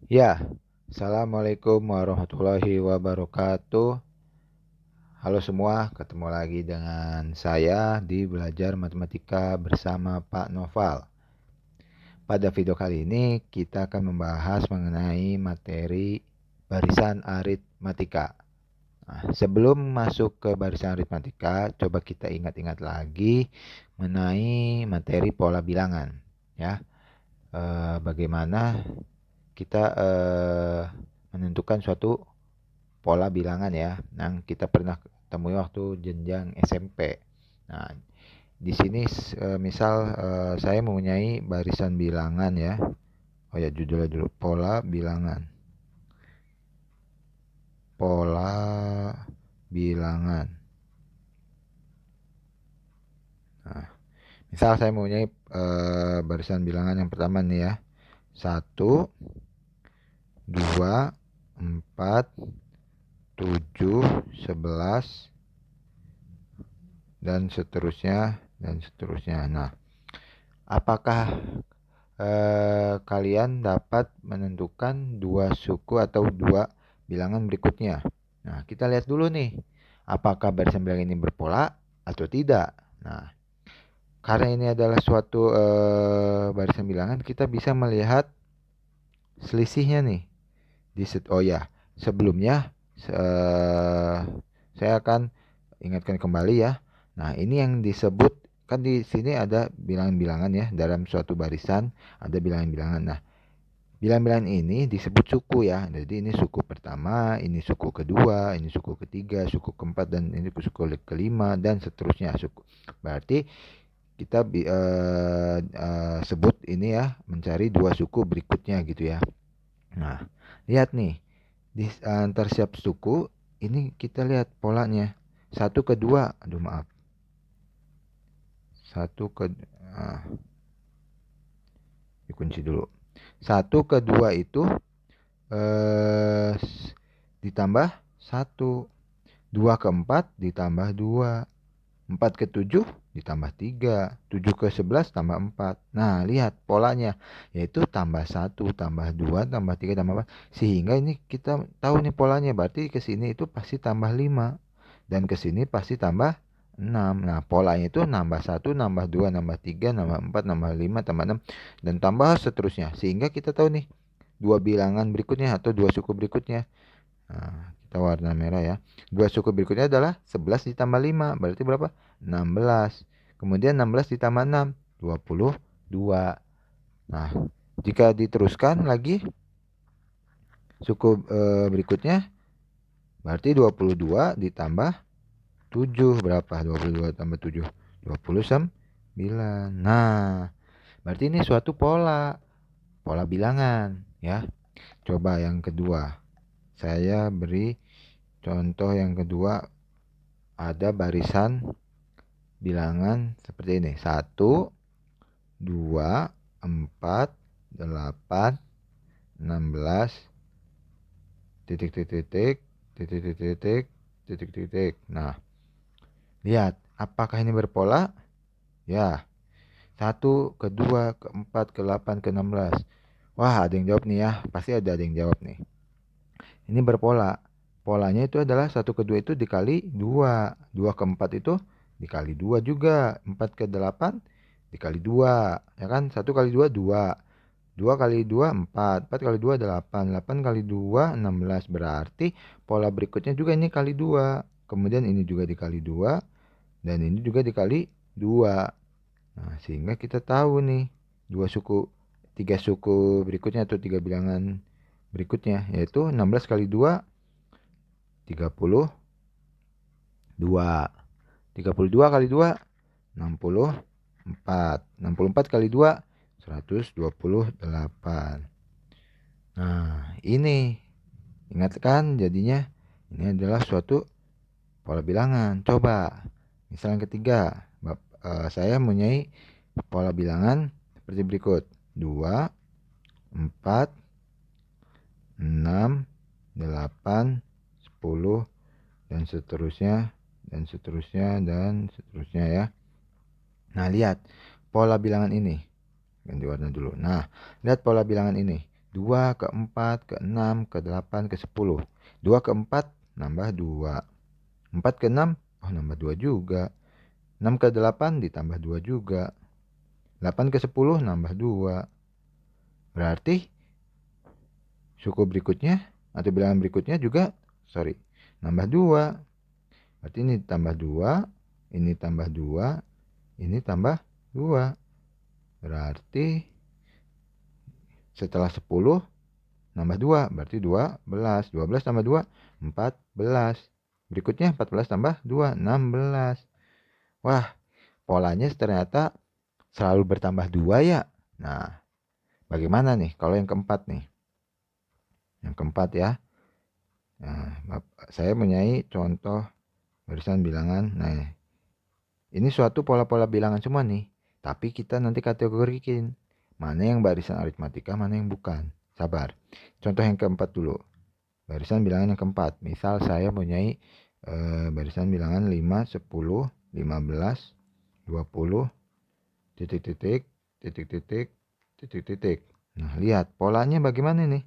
Ya, Assalamualaikum warahmatullahi wabarakatuh. Halo semua, ketemu lagi dengan saya di Belajar Matematika bersama Pak Noval. Pada video kali ini kita akan membahas mengenai materi barisan aritmatika. Nah, sebelum masuk ke barisan aritmatika, coba kita ingat-ingat lagi mengenai materi pola bilangan. Ya, bagaimana kita menentukan suatu pola bilangan ya, yang kita pernah temui waktu jenjang SMP. Nah, di sini misal saya mempunyai barisan bilangan ya. Oh ya, judulnya dulu pola bilangan. Pola bilangan. Nah, misal saya mempunyai barisan bilangan yang pertama nih ya. 1, 2, 4, 7, 11, dan seterusnya dan seterusnya. Nah, apakah kalian dapat menentukan dua suku atau dua bilangan berikutnya? Nah, kita lihat dulu nih, apakah barisan bilangan ini berpola atau tidak. Nah, karena ini adalah suatu barisan bilangan, kita bisa melihat selisihnya nih. Oh ya, sebelumnya saya akan ingatkan kembali ya. Nah, ini yang disebut, kan di sini ada bilangan-bilangan ya, dalam suatu barisan ada bilangan-bilangan. Nah, bilangan-bilangan ini disebut suku ya. Jadi ini suku pertama, ini suku kedua, ini suku ketiga, suku keempat, dan ini suku kelima, dan seterusnya suku. Berarti kita sebut ini ya, mencari dua suku berikutnya gitu ya. Nah, lihat nih, di antar setiap suku ini kita lihat polanya. Satu ke dua, aduh maaf. Satu ke dikunci dulu. Satu ke dua itu ditambah satu. Dua ke empat ditambah dua. 4 ke 7 ditambah 3, 7 ke 11 tambah 4. Nah, lihat polanya, yaitu tambah 1, tambah 2, tambah 3, tambah 4. Sehingga ini kita tahu nih polanya, berarti ke sini itu pasti tambah 5. Dan ke sini pasti tambah 6. Nah, polanya itu nambah 1, nambah 2, nambah 3, nambah 4, nambah 5, tambah 6, dan tambah seterusnya. Sehingga kita tahu nih, dua bilangan berikutnya atau dua suku berikutnya. Nah, kita warna merah ya. Dua suku berikutnya adalah 11 ditambah 5. Berarti berapa? 16. Kemudian 16 ditambah 6. 22. Nah, jika diteruskan lagi suku berikutnya, berarti 22 ditambah 7. Berapa? 22 tambah 7. 29. Nah, berarti ini suatu pola. Pola bilangan ya. Coba yang kedua. Saya beri contoh yang kedua, ada barisan bilangan seperti ini. 1, 2, 4, 8, 16, titik, titik, titik, titik, titik, titik, titik, titik. Nah, lihat, apakah ini berpola? Ya. 1, ke 2, ke 4, ke 8, ke 16. Wah, ada yang jawab nih ya. Pasti ada yang jawab nih. Ini berpola. Polanya itu adalah 1 ke 2 itu dikali 2. 2 ke 4 itu dikali 2 juga. 4 ke 8 dikali 2. Ya kan? 1 kali 2, 2. 2 kali 2, 4. 4 kali 2, 8. 8 kali 2, 16. Berarti pola berikutnya juga ini kali 2. Kemudian ini juga dikali 2. Dan ini juga dikali 2. Nah, sehingga kita tahu nih, tiga suku berikutnya atau tiga bilangan berikutnya, yaitu 16 kali 2, 32. 32 kali 2, 64. 64 kali 2, 128. Nah, ini ingat kan jadinya ini adalah suatu pola bilangan. Coba misalnya ketiga, saya mempunyai pola bilangan seperti berikut. 2, 4, 6, 8, 10, dan seterusnya, dan seterusnya, dan seterusnya ya. Nah, lihat pola bilangan ini. Ganti warna dulu. Nah, lihat pola bilangan ini. 2 ke 4 ke 6 ke 8 ke 10. 2 ke 4 nambah 2. 4 ke 6 nambah 2 juga. 6 ke 8 ditambah 2 juga. 8 ke 10 nambah 2. Berarti suku berikutnya atau bilangan berikutnya juga nambah 2. Berarti ini tambah 2, ini tambah 2, ini tambah 2. Berarti setelah 10 nambah 2, berarti 12. 12 tambah 2, 14. Berikutnya 14 tambah 2, 16. Wah, polanya ternyata selalu bertambah 2 ya. Nah, bagaimana nih kalau yang keempat nih? Yang keempat ya. Nah, saya mempunyai contoh barisan bilangan. Nah, ini suatu pola-pola bilangan semua nih. Tapi kita nanti kategorikin. Mana yang barisan aritmatika, mana yang bukan. Sabar. Contoh yang keempat dulu. Barisan bilangan yang keempat. Misal saya mempunyai barisan bilangan 5, 10, 15, 20, titik-titik, titik-titik, titik-titik. Nah, lihat polanya bagaimana nih.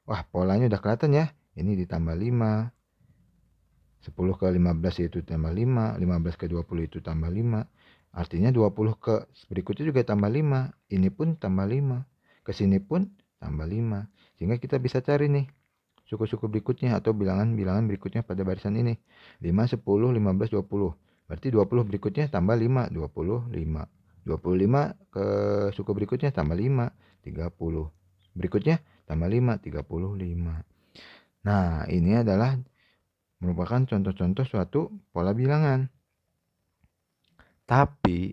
Wah, polanya udah kelihatan ya. Ini ditambah 5. 10 ke 15 itu tambah 5. 15 ke 20 itu tambah 5. Artinya 20 ke berikutnya juga tambah 5. Ini pun tambah 5. Kesini pun tambah 5. Sehingga kita bisa cari nih suku-suku berikutnya atau bilangan-bilangan berikutnya pada barisan ini. 5, 10, 15, 20. Berarti 20 berikutnya tambah 5, 25. 25 ke suku berikutnya tambah 5, 30. Berikutnya tambah 5, 35. Nah, ini adalah merupakan contoh-contoh suatu pola bilangan. Tapi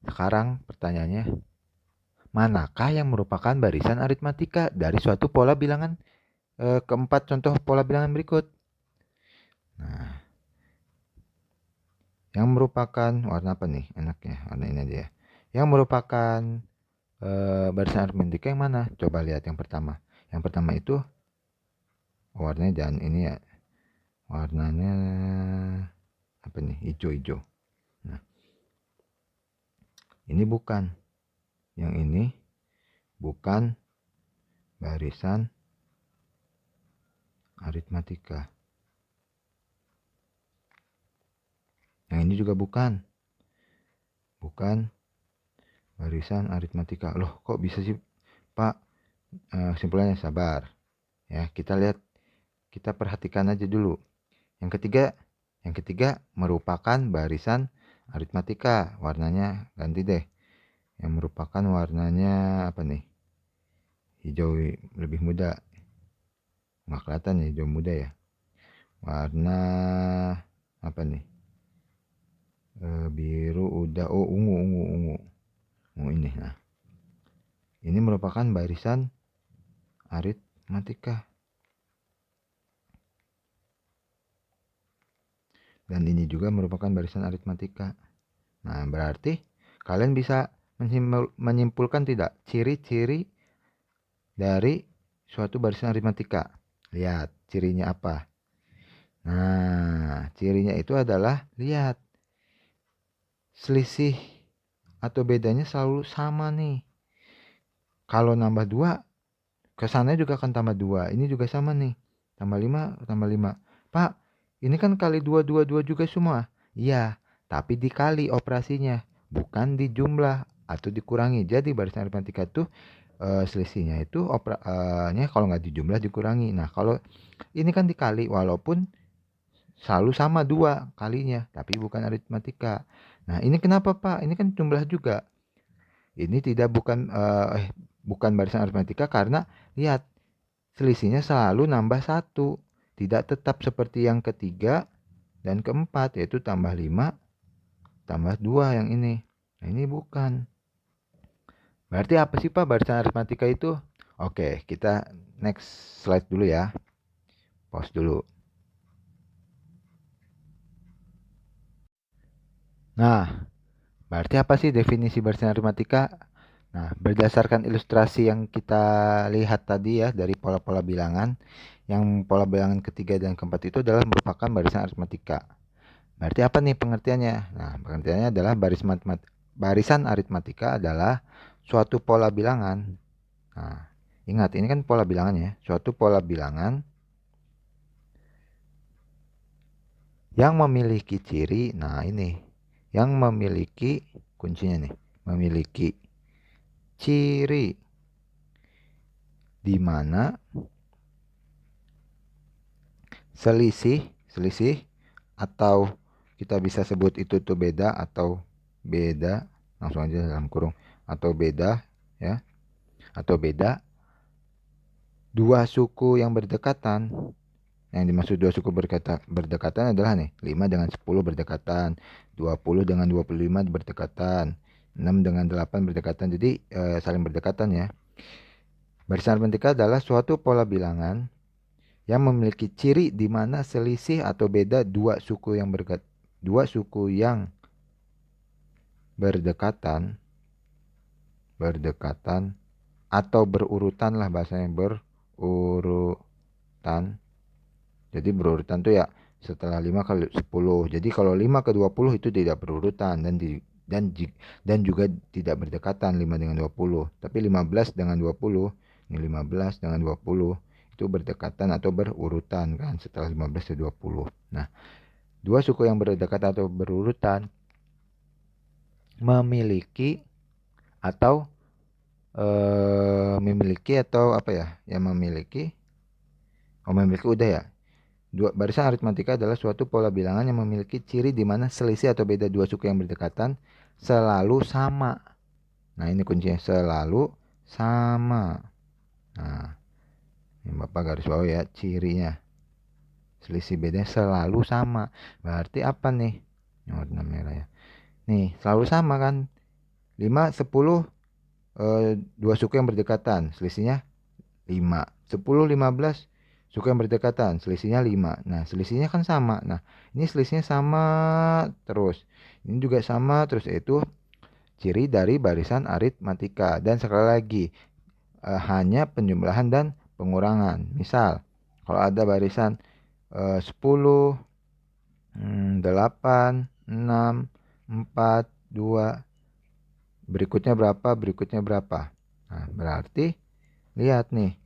sekarang pertanyaannya, manakah yang merupakan barisan aritmatika dari suatu pola bilangan keempat contoh pola bilangan berikut? Nah, yang merupakan warna apa nih enaknya? Warna ini aja ya. Yang merupakan barisan aritmatika yang mana? Coba lihat yang pertama. Yang pertama itu warnanya jangan ini ya. Warnanya apa nih? Hijau-hijau. Nah, ini bukan. Yang ini bukan barisan aritmatika. Yang ini juga bukan. Bukan barisan aritmatika. Loh, kok bisa sih, Pak? Kesimpulannya sabar. Ya, kita lihat, kita perhatikan aja dulu. Yang ketiga merupakan barisan aritmatika. Warnanya ganti deh. Yang merupakan warnanya apa nih? Hijau lebih muda. Nggak kelihatan ya, hijau muda ya. Warna apa nih? Biru udah. Oh, ungu ini. Nah, ini merupakan barisan aritmatika. Dan ini juga merupakan barisan aritmatika. Nah, berarti kalian bisa menyimpulkan tidak ciri-ciri dari suatu barisan aritmatika. Lihat cirinya apa. Nah, cirinya itu adalah, lihat, selisih atau bedanya selalu sama nih. Kalau nambah 2, kesannya juga akan tambah 2. Ini juga sama nih. Tambah 5, tambah 5. Pak, ini kan kali 2, 2, 2 juga semua. Iya, tapi dikali operasinya. Bukan dijumlah atau dikurangi. Jadi barisan aritmatika itu selisihnya itu kalau nggak dijumlah dikurangi. Nah, kalau ini kan dikali walaupun selalu sama 2 kalinya. Tapi bukan aritmatika. Nah, ini kenapa Pak? Ini kan jumlah juga. Ini bukan barisan aritmatika karena lihat selisihnya selalu nambah 1. Tidak tetap seperti yang ketiga dan keempat, yaitu tambah 5 tambah 2 yang ini. Nah, ini bukan. Berarti apa sih Pak barisan aritmatika itu? Oke, kita next slide dulu ya. Pause dulu. Nah, berarti apa sih definisi barisan aritmatika? Nah, berdasarkan ilustrasi yang kita lihat tadi ya dari pola-pola bilangan, yang pola bilangan ketiga dan keempat itu adalah merupakan barisan aritmatika. Berarti apa nih pengertiannya? Nah, pengertiannya adalah barisan aritmatika adalah suatu pola bilangan. Nah, Ingat, ini kan pola bilangan ya. Suatu pola bilangan yang memiliki ciri, nah ini, yang memiliki kuncinya nih, memiliki ciri di mana selisih atau kita bisa sebut itu tuh beda atau beda, langsung aja dalam kurung, atau beda ya, atau beda dua suku yang berdekatan. Yang dimaksud dua suku berdekatan adalah nih, 5 dengan 10 berdekatan, 20 dengan 25 berdekatan, 6 dengan 8 berdekatan. Jadi saling berdekatan ya. Barisan aritmatika adalah suatu pola bilangan yang memiliki ciri di mana selisih atau beda dua suku yang berdekatan atau berurutan lah, bahasanya berurutan. Jadi berurutan tuh ya setelah 5 kali 10. Jadi kalau 5 ke 20 itu tidak berurutan dan juga tidak berdekatan 5 dengan 20. Tapi 15 dengan 20, ini 15 dengan 20 itu berdekatan atau berurutan kan setelah 15 ke 20. Nah, dua suku yang berdekatan atau berurutan memiliki atau apa ya? Yang memiliki udah ya. Barisan aritmatika adalah suatu pola bilangan yang memiliki ciri di mana selisih atau beda dua suku yang berdekatan selalu sama. Nah, ini kuncinya, selalu sama. Nah, ini Bapak garis bawah ya, cirinya. Selisih bedanya selalu sama. Berarti apa nih? Ini warna merah ya. Nih, selalu sama kan? 5, 10, dua suku yang berdekatan, selisihnya 5. 10, 15 suku yang berdekatan, selisihnya 5. Nah, selisihnya kan sama. Nah, ini selisihnya sama terus. Ini juga sama terus, yaitu ciri dari barisan aritmatika. Dan sekali lagi, hanya penjumlahan dan pengurangan. Misal, kalau ada barisan 10, 8, 6, 4, 2, berikutnya berapa. Nah, berarti lihat nih,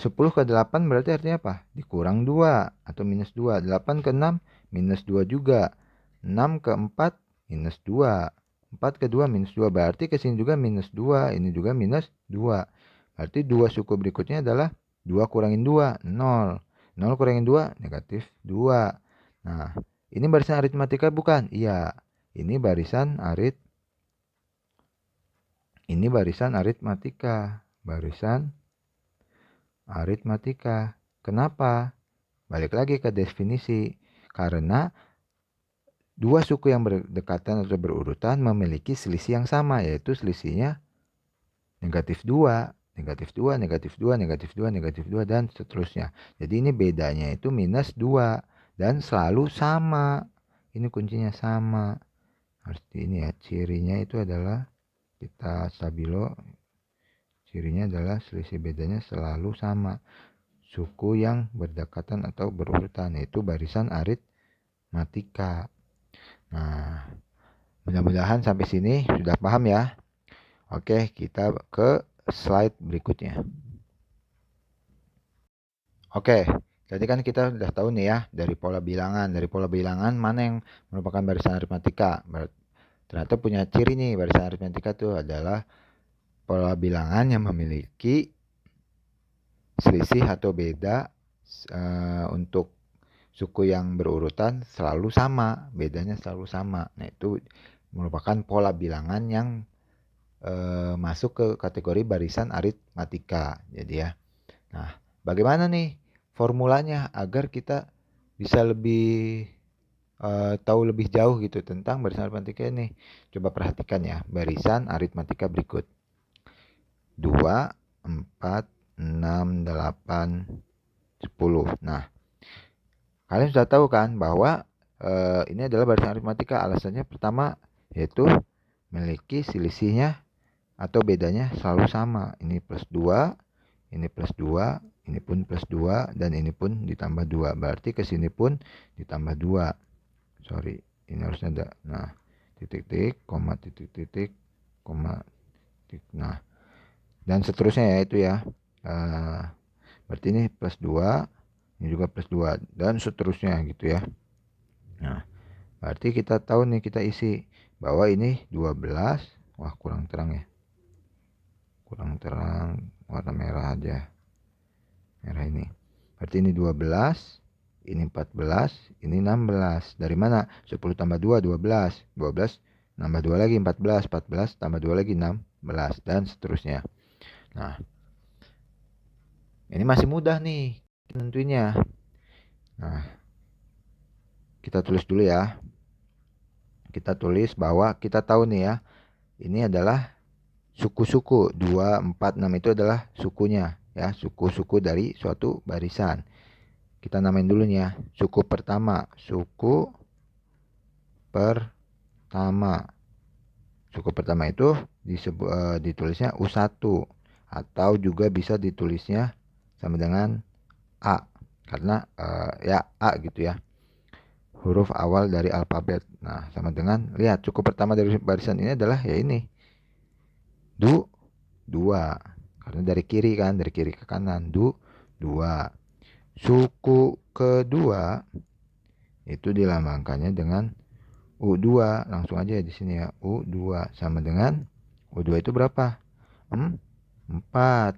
10 ke 8 berarti artinya apa? Dikurang 2 atau minus 2. 8 ke 6 minus 2 juga. 6 ke 4 minus 2. 4 ke 2 minus 2. Berarti ke sini juga minus 2. Ini juga minus 2. Berarti dua suku berikutnya adalah 2 kurangin 2, 0. 0 kurangin 2, negatif 2. Nah, ini barisan aritmatika bukan? Iya. Ini barisan aritmatika. Barisan aritmatika. Kenapa? Balik lagi ke definisi. Karena dua suku yang berdekatan atau berurutan memiliki selisih yang sama, yaitu selisihnya negatif 2, negatif 2, negatif 2, negatif 2, negatif 2, dan seterusnya. Jadi ini bedanya itu minus 2 dan selalu sama. Ini kuncinya sama. Harus ini ya, cirinya itu adalah, kita stabilo, cirinya adalah selisih bedanya selalu sama. Suku yang berdekatan atau berurutan, yaitu barisan aritmatika. Nah, mudah-mudahan sampai sini sudah paham ya. Oke, kita ke slide berikutnya. Oke, tadi kan kita sudah tahu nih ya, dari pola bilangan. Dari pola bilangan mana yang merupakan barisan aritmatika. Ternyata punya ciri nih, barisan aritmatika itu adalah pola bilangan yang memiliki selisih atau beda untuk suku yang berurutan selalu sama, bedanya selalu sama. Nah, itu merupakan pola bilangan yang masuk ke kategori barisan aritmatika. Jadi ya. Nah, bagaimana nih formulanya agar kita bisa lebih tahu lebih jauh gitu tentang barisan aritmatika ini? Coba perhatikan ya, barisan aritmatika berikut. 2, 4, 6, 8, 10. Nah, kalian sudah tahu kan bahwa ini adalah barisan aritmatika. Alasannya pertama yaitu memiliki selisihnya atau bedanya selalu sama. Ini plus 2, ini plus 2, ini pun plus 2, dan ini pun ditambah 2. Berarti ke sini pun ditambah 2. Sorry, ini harusnya ada. Nah, titik-titik, koma, titik-titik, koma, titik. Nah, dan seterusnya ya, itu ya. Berarti ini plus 2, ini juga plus 2, dan seterusnya gitu ya. Nah, berarti kita tahu nih, kita isi bahwa ini 12. Wah, kurang terang ya. Kurang terang, warna merah aja. Merah ini. Berarti ini 12, ini 14, ini 16. Dari mana? 10 tambah 2, 12. 12 nambah 2 lagi 14, 14 tambah 2 lagi 16, dan seterusnya. Nah, ini masih mudah nih nentuinnya. Nah, kita tulis dulu ya. Kita tulis bahwa kita tahu nih ya, ini adalah suku-suku. 2, 4, 6 itu adalah sukunya ya, suku-suku dari suatu barisan. Kita namain dulu nih ya. Suku pertama, suku pertama. Suku pertama itu ditulisnya U1, atau juga bisa ditulisnya sama dengan A, karena ya A gitu ya, huruf awal dari alfabet. Nah, sama dengan, lihat, suku pertama dari barisan ini adalah ya ini, 2, karena dari kiri kan, dari kiri ke kanan, 2. Suku kedua itu dilambangkannya dengan U2, langsung aja di sini ya, U2 sama dengan U2 itu berapa? 4.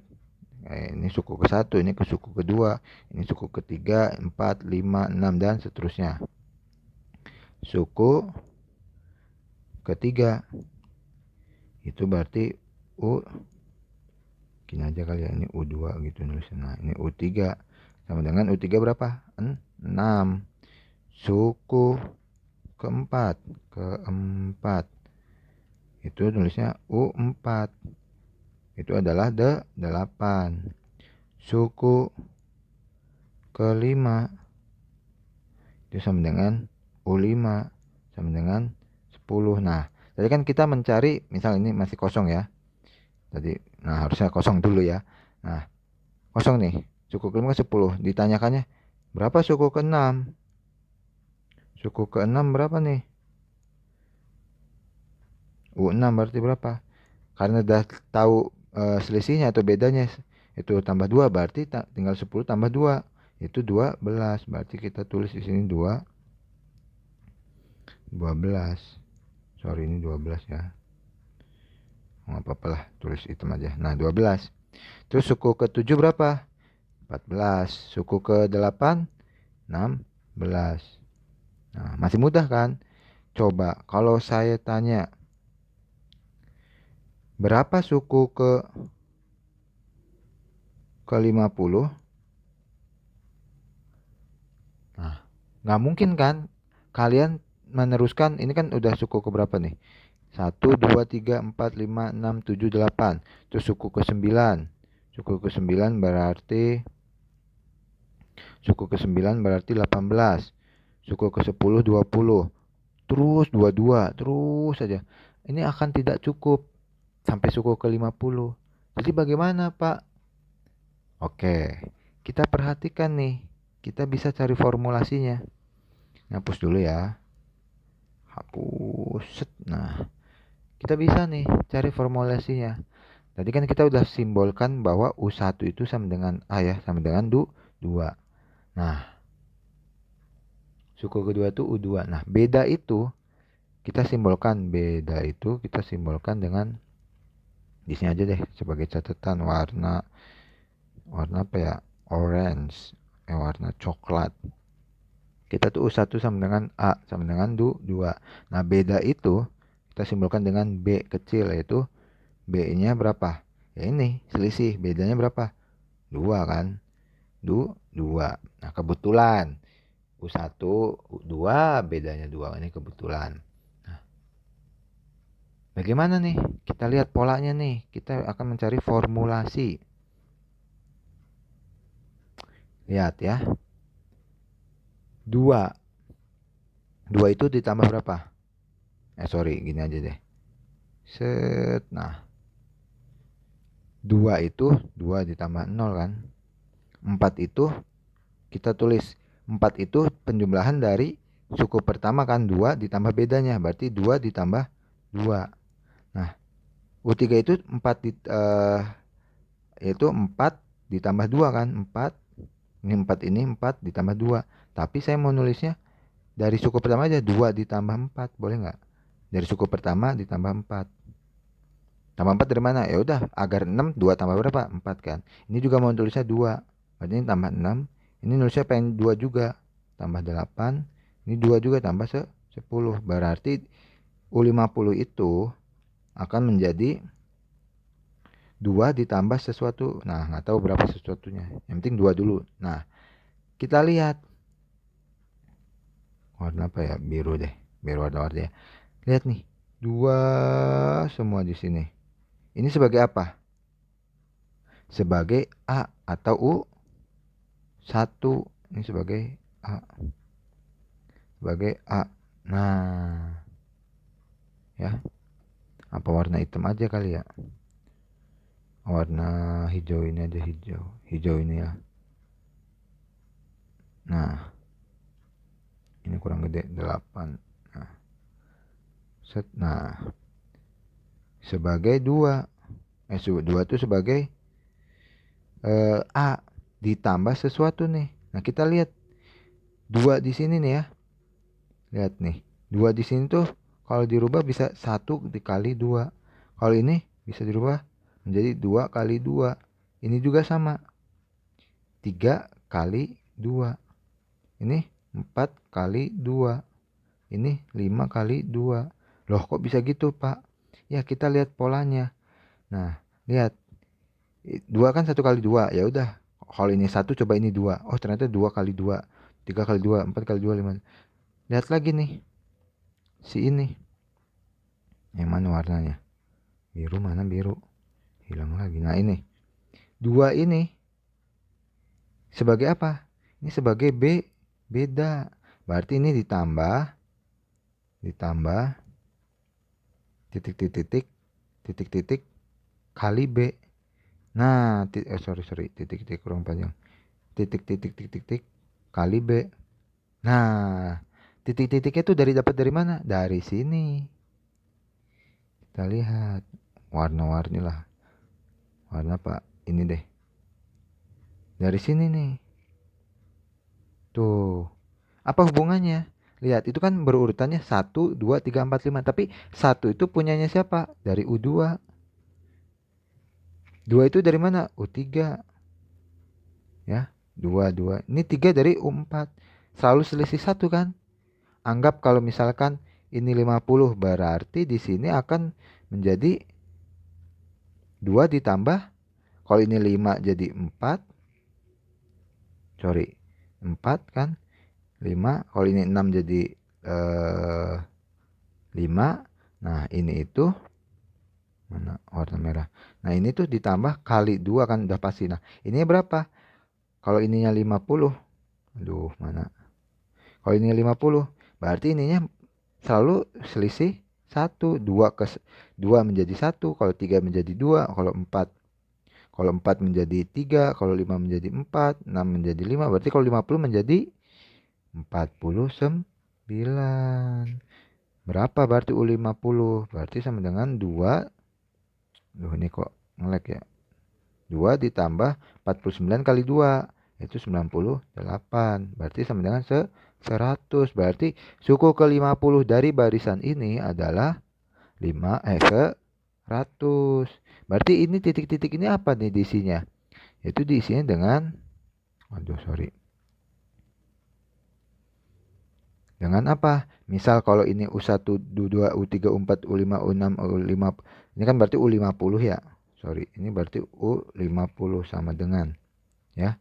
Ini suku ke satu, ini ke suku kedua, ini suku ketiga, 4, 5, 6, dan seterusnya. Suku ketiga itu berarti gini aja kali ya, ini U2 gitu nulisnya. Nah, ini U3 sama dengan U3 berapa? 6. Suku keempat itu nulisnya U4, itu adalah 8. Suku kelima itu sama dengan U5, sama dengan 10. Nah, tadi kan kita mencari, misal ini masih kosong ya tadi. Nah, harusnya kosong dulu ya. Nah, kosong nih, suku kelima ke 10. Ditanyakannya berapa suku ke-6? Suku ke-6 berapa nih? U6 berarti berapa? Karena udah tahu selisihnya atau bedanya, itu tambah 2, berarti tinggal 10 tambah 2, itu 12. Berarti kita tulis di sini 12. Sorry, ini 12 ya. Nggak apa-apa lah, tulis hitam aja. Nah, 12. Terus suku ke-7 berapa? 14. Suku ke-8 16. Nah, masih mudah kan? Coba kalau saya tanya, berapa suku ke-50? Nah, nggak mungkin kan kalian meneruskan, ini kan udah suku ke berapa nih? 1, 2, 3, 4, 5, 6, 7, 8. Terus suku ke-9. Suku ke-9 berarti 18. Suku ke-10 20. Terus 22, terus saja. Ini akan tidak cukup sampai suku ke-50. Jadi bagaimana, Pak? Oke, kita perhatikan nih. Kita bisa cari formulasinya. Hapus dulu ya. Hapus. Nah, kita bisa nih cari formulasinya. Tadi kan kita udah simbolkan bahwa U1 itu sama dengan A ya, sama dengan 2. Nah, suku kedua itu U2. Nah, beda itu kita simbolkan dengan, di sini aja deh sebagai catatan, warna apa ya? Orange, warna coklat. Kita tuh U1 sama dengan A, sama dengan 2. Nah, beda itu kita simbolkan dengan B kecil, yaitu B-nya berapa? Ya ini, selisih. Bedanya berapa? 2 kan? 2. Nah, kebetulan U1, U2 bedanya 2. Ini kebetulan. Nah, bagaimana nih? Kita lihat polanya nih. Kita akan mencari formulasi. Lihat ya. 2 itu ditambah berapa? Sorry, gini aja deh. Set. Nah, 2 itu 2 ditambah 0 kan? 4 itu kita tulis, 4 itu penjumlahan dari suku pertama kan, 2 ditambah bedanya, berarti 2 ditambah 2. Nah, U3 itu 4 yaitu 4 ditambah 2 kan, 4. Ini 4 ini 4 ditambah 2. Tapi saya mau nulisnya dari suku pertama aja, 2 ditambah 4, boleh nggak? Dari suku pertama ditambah 4. Tambah 4 dari mana? Ya udah, agar 6, 2 tambah berapa? 4 kan. Ini juga mau tulisnya 2. Berarti ini tambah 6. Ini nulisnya pengen 2 juga. Tambah 8. Ini 2 juga tambah 10. Berarti U50 itu akan menjadi 2 ditambah sesuatu. Nah, nggak tahu berapa sesuatunya. Yang penting 2 dulu. Nah, kita lihat. Warna apa ya? Biru deh. Biru warna-warni ya. Lihat nih. 2 semua di sini. Ini sebagai apa? Sebagai A atau U1. Ini sebagai A. Sebagai A. Nah, ya. Apa warna hitam aja kali ya? Warna hijau ini aja, hijau. Hijau ini ya. Nah, ini kurang gede, 8. Nah, set. Nah, sebagai 2. 2 itu sebagai A ditambah sesuatu nih. Nah, kita lihat 2 di sini nih ya. Lihat nih. 2 di sini tuh kalau dirubah bisa 1 dikali 2. Kalau ini bisa dirubah menjadi 2 kali 2. Ini juga sama. 3 kali 2. Ini 4 kali 2. Ini 5 kali 2. Loh, kok bisa gitu, Pak? Ya, kita lihat polanya. Nah, lihat. 2 kan 1 kali 2. Ya udah. Kalau ini 1, coba ini 2. Oh, ternyata 2 kali 2. 3 kali 2. 4 kali 2, 5. Lihat lagi nih. Si ini. Yang mana warnanya? Biru, mana biru? Hilang lagi. Nah, ini. 2 ini. Sebagai apa? Ini sebagai B. Beda. Berarti ini ditambah. Titik-titik. Titik-titik. Kali B. Nah, sorry, titik-titik kurang panjang. Titik-titik kali B. Nah, titik-titiknya itu dapat dari mana? Dari sini. Kita lihat warna-warni lah. Warna apa? Ini deh. Dari sini nih. Tuh. Apa hubungannya? Lihat, itu kan berurutannya 1, 2, 3, 4, 5. Tapi 1 itu punyanya siapa? Dari U2. 2 itu dari mana? U3. Ya, 2. Ini 3 dari U4. Selalu selisih 1 kan? Anggap kalau misalkan ini 50, berarti di sini akan menjadi 2 ditambah. Kalau ini 5 jadi 4. Sorry, 4 kan? 5. Kalau ini 6 jadi 5. Nah, ini itu mana warna merah. Nah, ini tuh ditambah kali 2 kan udah pasti. Nah, ini berapa? Kalau ininya 50. Aduh, mana? Kalau ini 50, berarti ininya selalu selisih 1. 2 menjadi 1. Kalau 3 menjadi 2. Kalau 4 menjadi 3. Kalau 5 menjadi 4. 6 menjadi 5. Berarti kalau 50 menjadi 49. Berapa berarti U50? Berarti sama dengan 2. Duh, ini kok ngelek ya. 2 ditambah 49 kali 2. Itu 98. Berarti sama dengan 100. Berarti suku ke-50 dari barisan ini adalah 100. Berarti ini titik-titik ini apa nih diisinya? Itu diisinya dengan, aduh sorry. Dengan apa? Misal kalau ini U1, U2, U3, U4, U5, U6, U5. Ini kan berarti U50 ya. Sorry, ini berarti U50 sama dengan. Ya.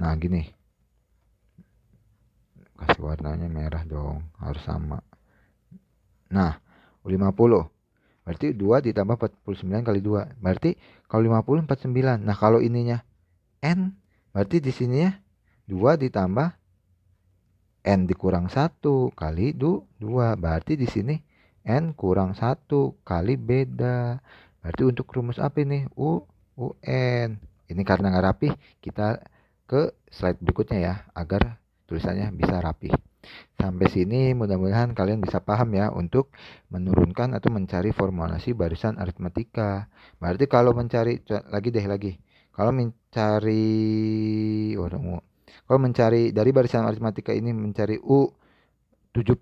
Nah, gini. Kasih warnanya merah dong. Harus sama. Nah, U50. Berarti 2 ditambah 49 kali 2. Berarti kalau 50, 49. Nah, kalau ininya N. Berarti di sininya 2 ditambah N dikurang 1 kali 2. Berarti di sini N kurang 1 kali beda. Berarti untuk rumus apa ini? UN. Ini karena nggak rapi, kita ke slide berikutnya ya, agar tulisannya bisa rapi. Sampai sini mudah-mudahan kalian bisa paham ya untuk menurunkan atau mencari formulasi barisan aritmatika. Berarti kalau mencari lagi. Kalau mencari kalau mencari dari barisan aritmatika ini mencari U 70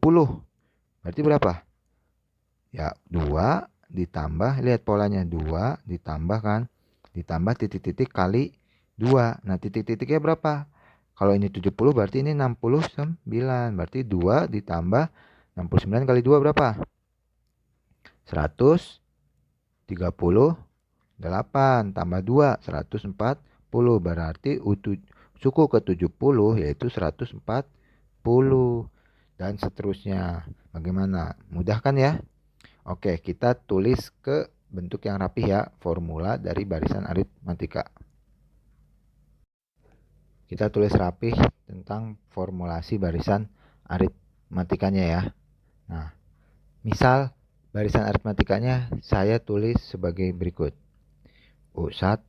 berarti berapa? Ya, 2 ditambah, lihat polanya, 2 ditambah kan, ditambah titik-titik kali 2. Nah, titik-titiknya berapa? Kalau ini 70 berarti ini 69. Berarti 2 ditambah 69 kali 2 berapa? 138 tambah 2, 140. Berarti suku ke 70 yaitu 140. Dan seterusnya. Bagaimana? Mudah kan ya? Oke, kita tulis ke bentuk yang rapih ya, formula dari barisan aritmatika. Kita tulis rapih tentang formulasi barisan aritmatikanya ya. Nah, misal barisan aritmatikanya saya tulis sebagai berikut. U1,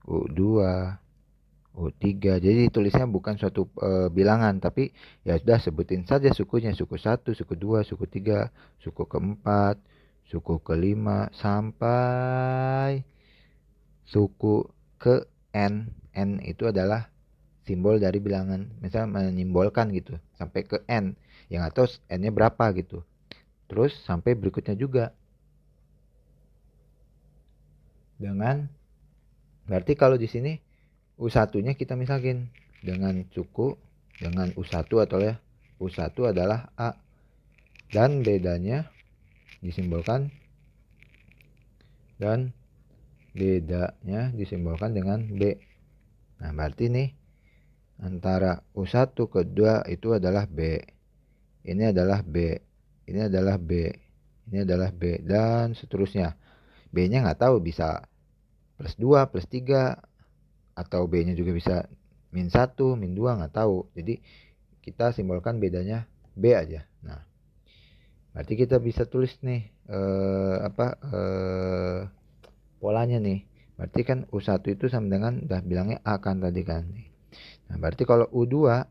U2, U3. Jadi tulisnya bukan suatu bilangan, tapi ya sudah sebutin saja sukunya, suku 1, suku 2, suku 3, suku keempat, suku kelima sampai suku ke N. N itu adalah simbol dari bilangan, misal menyimbolkan gitu, sampai ke N, yang atau N-nya berapa gitu. Terus sampai berikutnya juga. Dengan berarti kalau di sini U1-nya kita misalkan dengan suku dengan U1 atau ya U1 adalah A dan bedanya disimbolkan dengan B. Nah, berarti nih antara U1 ke 2 itu adalah B. Ini adalah B. Ini adalah B. Ini adalah B dan seterusnya. B-nya nggak tahu, bisa plus 2, plus 3 atau B-nya juga bisa min 1, min 2, nggak tahu. Jadi kita simbolkan bedanya B aja. Nah, berarti kita bisa tulis nih polanya nih. Berarti kan U1 itu sama dengan udah bilangnya A kan tadi kan. Nah, berarti kalau U2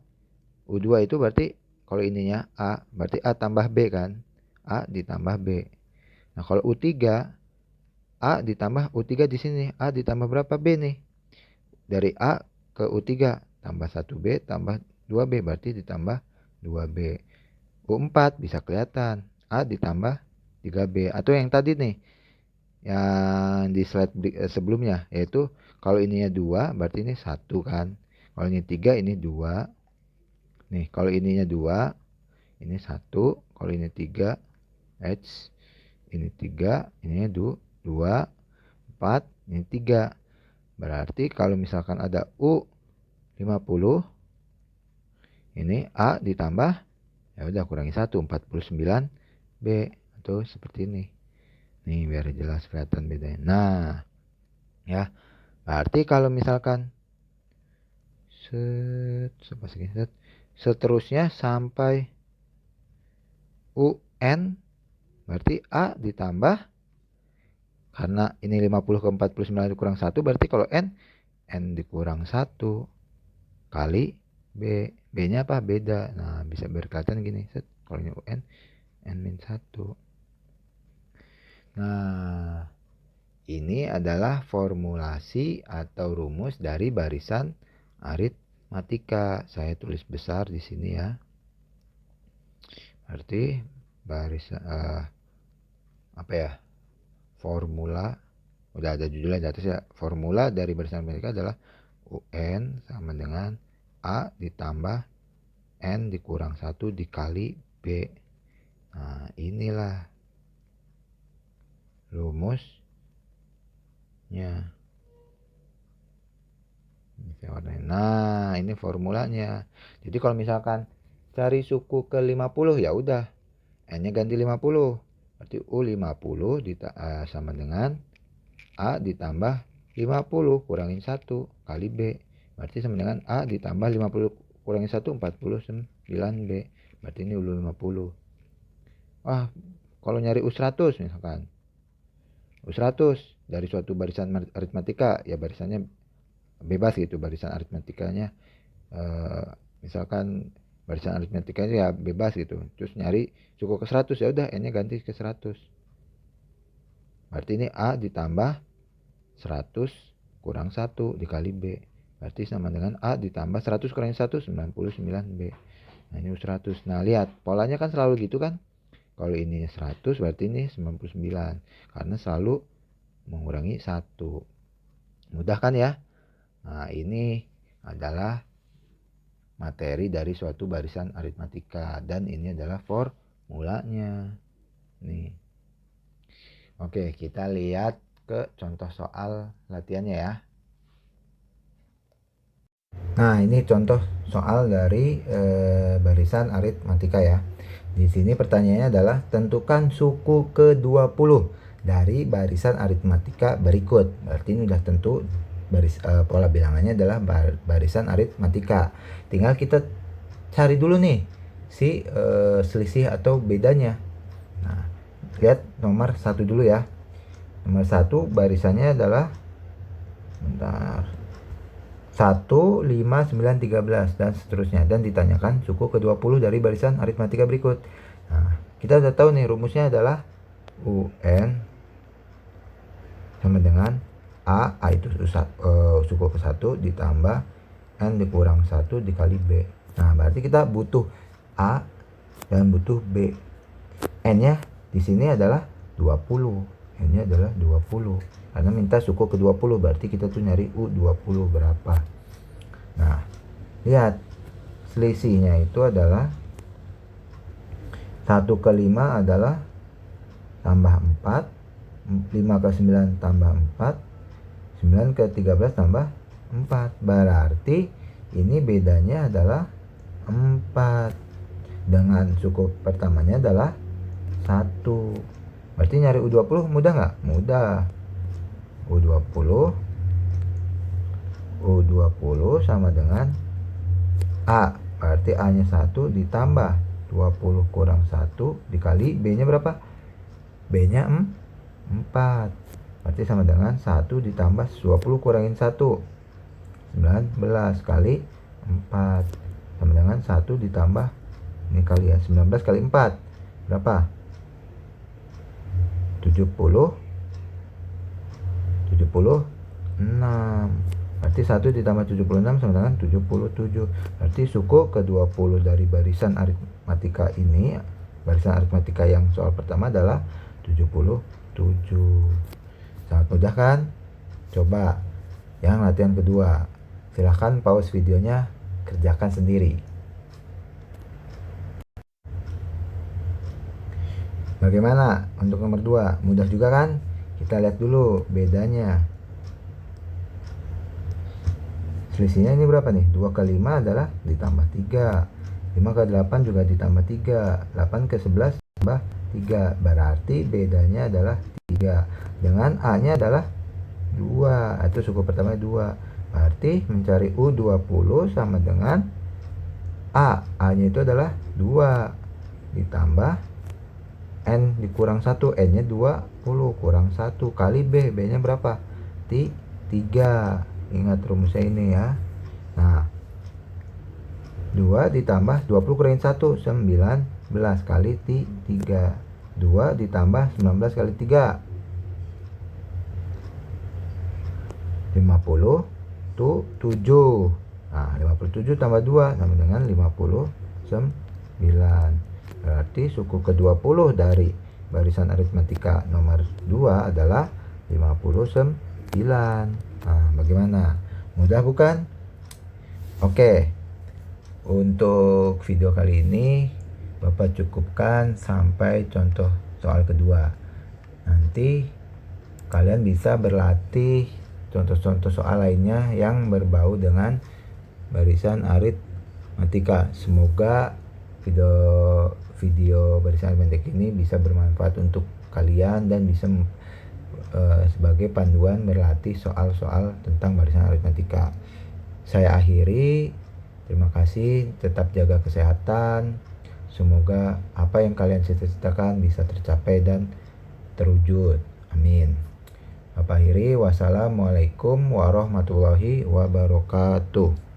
itu berarti kalau ininya A, berarti A tambah B kan. A ditambah B. Nah, kalau U3 A ditambah U3 di sini. A ditambah berapa B nih? Dari A ke U3 tambah 1B tambah 2B berarti ditambah 2B. U4 bisa kelihatan. A ditambah 3B. Atau yang tadi nih. Yang di slide sebelumnya. Yaitu kalau ininya 2 berarti ini 1 kan. Kalau ini 3 ini 2. Nih kalau ininya 2. Ini 1. Kalau ini 3. H. Ini 3. Ini 2. 4. Ini 3. Berarti kalau misalkan ada U50. Ini A ditambah. Ya udah kurangi 1. 49B. Atau seperti ini. Nih biar jelas kelihatan bedanya. Nah. Ya. Berarti kalau misalkan. Seterusnya sampai UN. Berarti A ditambah. Karena ini 50 ke 49 dikurang 1. Berarti kalau N dikurang 1 kali B. B-nya apa? Beda. Nah, bisa berkaitan gini. Kalau ini UN, N-1. Nah, ini adalah formulasi atau rumus dari barisan aritmatika. Saya tulis besar di sini ya. Berarti barisan apa ya? Formula, udah ada judulnya di atas ya. Formula dari barisan aritmatika adalah UN sama dengan A ditambah N dikurang 1 dikali B. Nah, inilah rumusnya. Nah, ini formulanya. Jadi kalau misalkan cari suku ke 50 ya udah N-nya ganti 50. Berarti U50 sama dengan A ditambah 50 kurangin 1 kali B. Berarti sama dengan A ditambah 50 kurangin 1 49B. Berarti ini U50. Wah, kalau nyari U100 misalkan. U100 dari suatu barisan aritmatika ya barisannya bebas gitu, barisan aritmatikanya misalkan barisan aritmatika ya bebas gitu. Terus nyari suku ke 100, ya udah n-nya ganti ke 100. Berarti ini A ditambah 100 kurang 1 dikali B. Berarti sama dengan A ditambah 100 kurang 1, 99B. Nah ini 100. Nah lihat polanya kan selalu gitu kan. Kalau ini 100 berarti ini 99. Karena selalu mengurangi 1. Mudah kan ya? Nah ini adalah materi dari suatu barisan aritmatika. Dan ini adalah formulanya. Nih. Oke, kita lihat ke contoh soal latihannya ya. Nah, ini contoh soal dari barisan aritmatika ya. Di sini pertanyaannya adalah tentukan suku ke-20 dari barisan aritmatika berikut. Berarti ini udah tentu pola bilangannya adalah barisan aritmatika. Tinggal kita cari dulu nih si selisih atau bedanya. Nah, lihat nomor 1 dulu ya. Nomor 1 barisannya adalah 1, 5, 9, 13 dan seterusnya, dan ditanyakan suku ke-20 dari barisan aritmatika berikut. Nah, kita udah tahu nih rumusnya adalah UN sama dengan A itu suku ke-1 ditambah N dikurang 1 dikali B. Nah, berarti kita butuh A dan butuh B. N-nya di sini adalah 20. N-nya adalah 20. Karena minta suku ke-20, berarti kita tuh nyari U20 berapa. Nah, lihat selisihnya itu adalah 1 ke 5 adalah tambah 4, 5 ke 9 tambah 4, 9 ke 13 tambah 4. Berarti ini bedanya adalah 4. Dengan suku pertamanya adalah 1. Berarti nyari U20 mudah nggak? Mudah. U20 sama dengan A. Berarti A-nya 1 ditambah 20 kurang 1 dikali B-nya berapa? B-nya 4. Berarti sama dengan 1 ditambah 20 kurangin 1. 19 kali 4. Sama dengan 1 ditambah, ini kali ya, 19 kali 4. Berapa? 76. Berarti 1 ditambah 76 sama dengan 77. Berarti suku ke-20 dari barisan aritmatika ini, barisan aritmatika yang soal pertama adalah 77. Sangat mudah kan? Coba yang latihan kedua. Silahkan pause videonya, kerjakan sendiri. Bagaimana untuk nomor 2? Mudah juga kan? Kita lihat dulu bedanya. Selisihnya ini berapa nih? 2 ke 5 adalah ditambah 3. 5 ke 8 juga ditambah 3. 8 ke 11 tambah 3. Berarti bedanya adalah 3. Dengan A-nya adalah 2. Itu suku pertama 2. Berarti mencari U20 sama dengan A. A-nya itu adalah 2. Ditambah N dikurang 1. N-nya 20 kurang 1 kali B. B-nya berapa? 3. Ingat rumusnya ini ya. Nah, 2 ditambah 20 kurangin 1, 19 kali 3. 2 ditambah 19 kali 3, 50 tuh 7. Nah, 57 tambah 2 sama dengan 59. Berarti suku ke-20 dari barisan aritmatika nomor 2 adalah 59. Nah, bagaimana? Mudah bukan? Oke. Untuk video kali ini Bapak cukupkan sampai contoh soal kedua. Nanti kalian bisa berlatih contoh-contoh soal lainnya yang berbau dengan barisan aritmatika. Semoga video barisan aritmatika ini bisa bermanfaat untuk kalian dan bisa sebagai panduan berlatih soal-soal tentang barisan aritmatika. Saya akhiri. Terima kasih. Tetap jaga kesehatan. Semoga apa yang kalian cita-citakan bisa tercapai dan terwujud. Amin. Bapak akhiri. Wassalamualaikum warahmatullahi wabarakatuh.